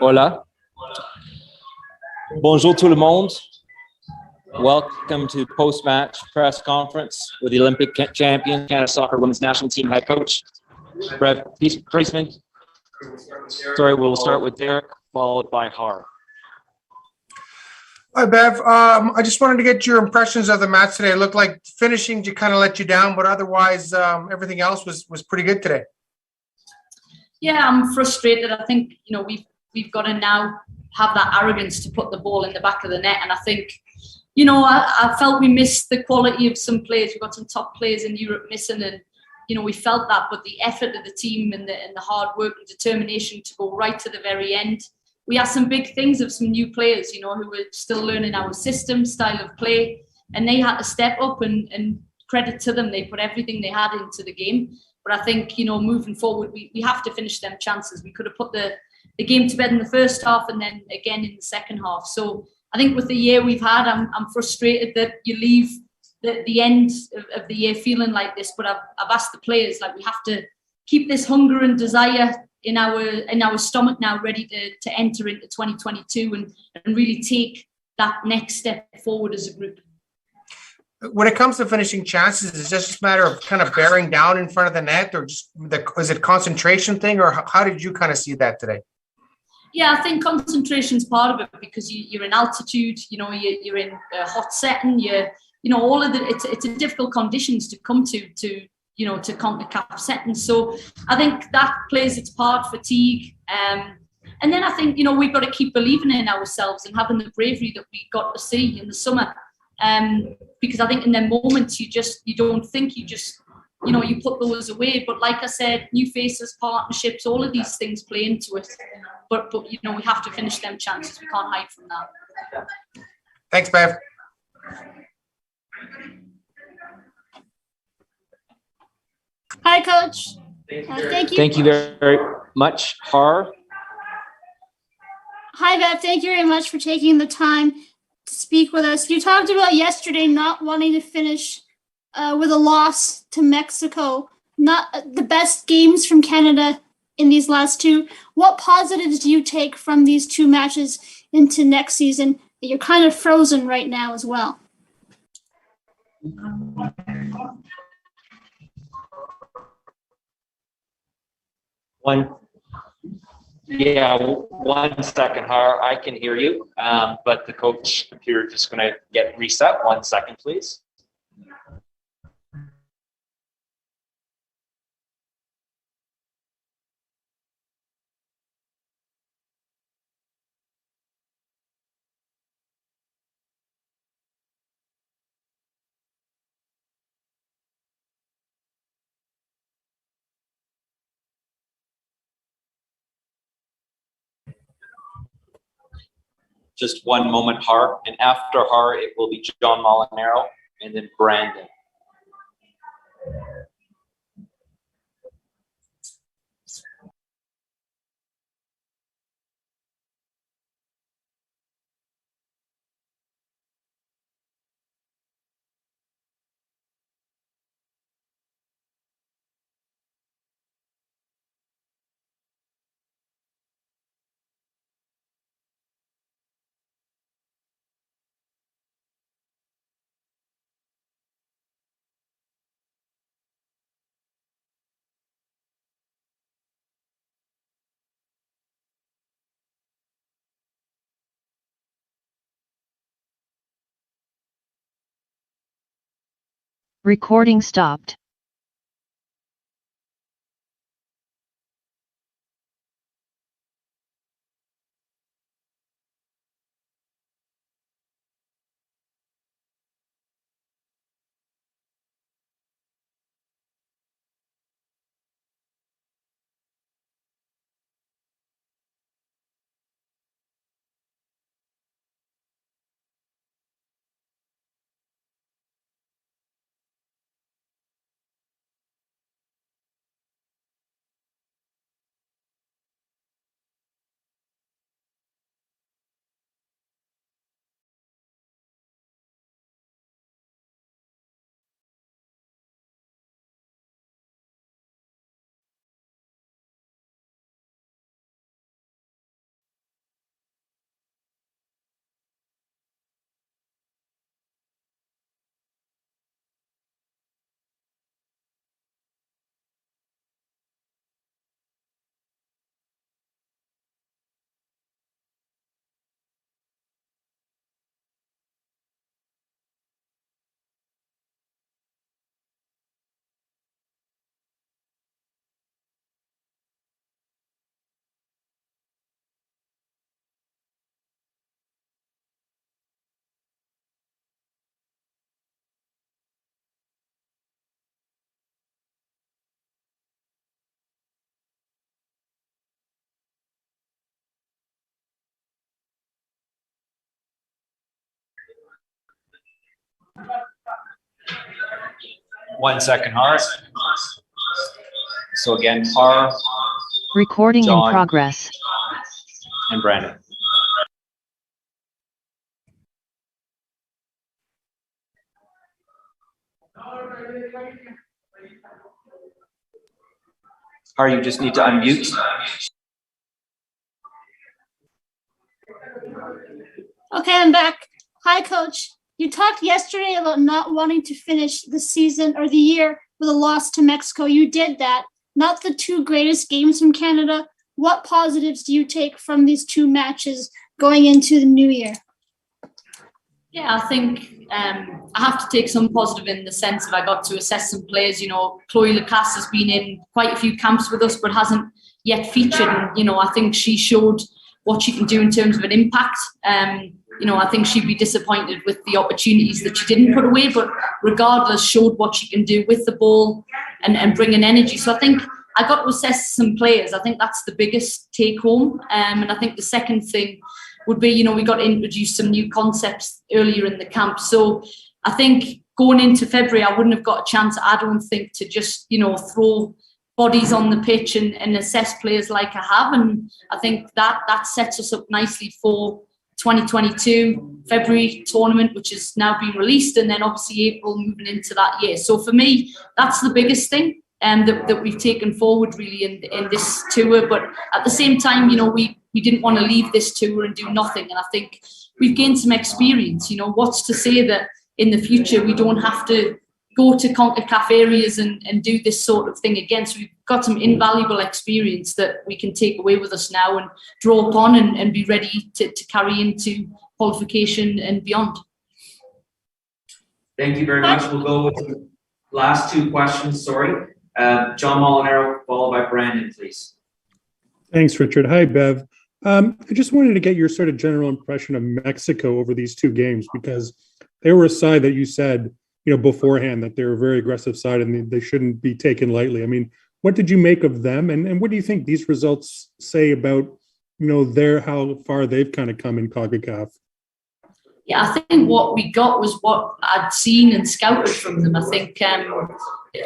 Hola. Bonjour tout le monde. Welcome to post-match press conference with the Olympic champion, Canada Soccer Women's National Team head coach, Priestman. Sorry, we'll start with Derek, followed by Har. Hi, Bev. I just wanted to get your impressions of the match today. It looked like finishing to kind of let you down, but otherwise, everything else was pretty good today. Yeah, I'm frustrated. I think we've got to now have that arrogance to put the ball in the back of the net, and I think I felt we missed the quality of some players. We've got some top players in Europe missing, and we felt that. But the effort of the team and the hard work and determination to go right to the very end. We had some big things of some new players, who were still learning our system, style of play, and they had to step up and credit to them. They put everything they had into the game. But I think, moving forward, we have to finish them chances. We could have put the game to bed in the first half and then again in the second half. So I think with the year we've had, I'm frustrated that you leave the end of the year feeling like this. But I've asked the players, we have to keep this hunger and desire in our stomach now, ready to enter into 2022 and really take that next step forward as a group. When it comes to finishing chances, is this just a matter of kind of bearing down in front of the net, or just is it concentration thing, or how did you kind of see that today? Yeah, I think concentration is part of it because you're in altitude, you're in a hot setting, all of it's a difficult conditions to come to CONCACAF settings. So I think that plays its part, fatigue. And then I think, we've got to keep believing in ourselves and having the bravery that we got to see in the summer. Because I think in them moments, you don't think, you put those away. But like I said, new faces, partnerships, all of these things play into it. But we have to finish them chances. We can't hide from that. Thanks, Bev. Hi, Coach. Thank you. Thank you very much, Har. Hi, Bev. Thank you very much for taking the time to speak with us. You talked about yesterday not wanting to finish with a loss to Mexico, not the best games from Canada in these last two. What positives do you take from these two matches into next season? You're kind of frozen right now as well. One second, Har. I can hear you, but the coach computer just going to get reset. 1 second, please. Just one moment, Har. And after Har, it will be John Molinaro and then Brandon. Recording stopped. 1 second, Har. So again, Har Recording in John. progress. and Brandon. Har, you just need to unmute. Okay, I'm back. Hi, Coach. You talked yesterday about not wanting to finish the season or the year with a loss to Mexico. You did that. Not the two greatest games from Canada. What positives do you take from these two matches going into the new year? Yeah, I think I have to take some positive in the sense that I got to assess some players. You know, Chloe Lacasse has been in quite a few camps with us, but hasn't yet featured. And, you know, I think she showed what she can do in terms of an impact. You know, I think she'd be disappointed with the opportunities that she didn't put away, but regardless, showed what she can do with the ball and bring an energy. So I think I got to assess some players. I think that's the biggest take home. And I think the second thing would be, you know, we got to introduce some new concepts earlier in the camp. So I think going into February, I wouldn't have got a chance, I don't think, to just, you know, throw bodies on the pitch and assess players like I have. And I think that sets us up nicely for 2022 February tournament, which has now been released, and then obviously April moving into that year. So for me, that's the biggest thing that we've taken forward really in this tour. But at the same time, you know, we didn't want to leave this tour and do nothing. And I think we've gained some experience. You know, what's to say that in the future we don't have to go to CONCACAF areas and do this sort of thing again. So we've got some invaluable experience that we can take away with us now and draw upon and be ready to carry into qualification and beyond. Thank you very much. We'll go with the last two questions. Sorry. John Molinaro, followed by Brandon, please. Thanks, Richard. Hi, Bev. I just wanted to get your sort of general impression of Mexico over these two games, because they were a side that you said, you know, beforehand that they were a very aggressive side and they shouldn't be taken lightly. I mean, what did you make of them, and what do you think these results say about, you know, how far they've kind of come in CONCACAF? Yeah, I think what we got was what I'd seen and scouted from them. I think,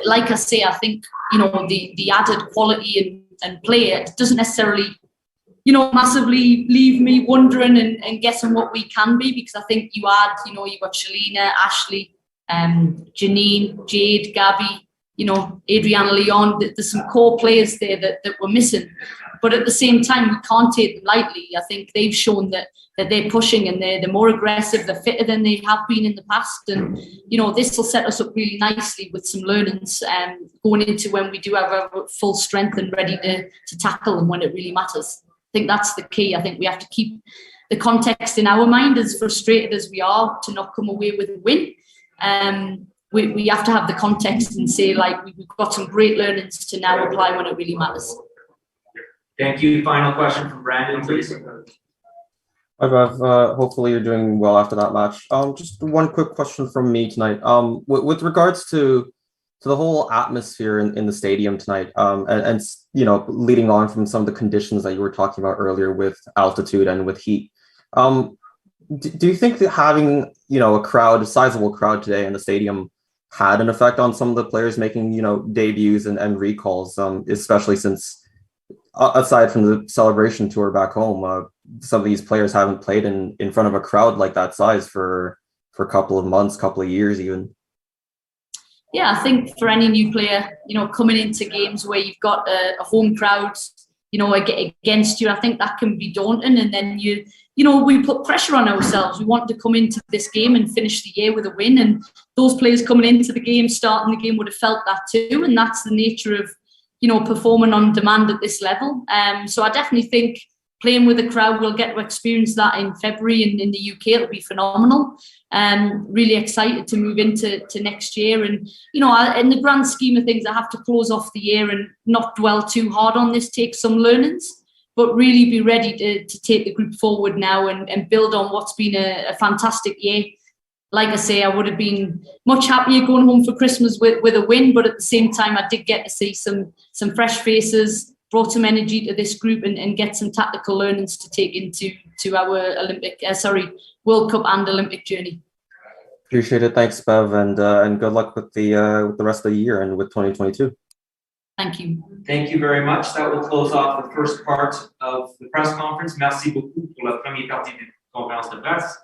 like I say, I think, you know, the added quality and play, it doesn't necessarily, you know, massively leave me wondering and guessing what we can be, because I think you got Shalina, Ashley, Janine, Jade, Gabby, you know, Adriana Leon. There's some core players there that we're missing. But at the same time, we can't take them lightly. I think they've shown that they're pushing and they're more aggressive, they're fitter than they have been in the past. And, you know, this will set us up really nicely with some learnings going into when we do have our full strength and ready to tackle them when it really matters. I think that's the key. I think we have to keep the context in our mind, as frustrated as we are to not come away with a win. We have to have the context and say, like, we've got some great learnings to now apply when it really matters. Thank you. Final question from Brandon, please. Hi, Bev. Hopefully you're doing well after that match. Just one quick question from me tonight. With regards to the whole atmosphere in the stadium tonight, and you know, leading on from some of the conditions that you were talking about earlier with altitude and with heat, do you think that having, you know, a sizable crowd today in the stadium had an effect on some of the players making, you know, debuts and recalls, especially since, aside from the celebration tour back home, some of these players haven't played in front of a crowd like that size for a couple of months, couple of years even? Yeah, I think for any new player, you know, coming into games where you've got a home crowd, you know, against you, I think that can be daunting. And then you know, we put pressure on ourselves. We want to come into this game and finish the year with a win. And those players coming into the game, starting the game, would have felt that too. And that's the nature of, you know, performing on demand at this level. So I definitely think playing with a crowd, we'll get to experience that in February and in the UK. It'll be phenomenal. Really excited to move into next year. And, you know, in the grand scheme of things, I have to close off the year and not dwell too hard on this, take some learnings, but really be ready to take the group forward now and build on what's been a fantastic year. Like I say, I would have been much happier going home for Christmas with a win, but at the same time, I did get to see some fresh faces, brought some energy to this group and get some tactical learnings to take into our World Cup and Olympic journey. Appreciate it. Thanks, Bev, and good luck with the rest of the year and with 2022. Thank you. Thank you very much. That will close off the first part of the press conference. Merci beaucoup pour la première partie de conférence de presse.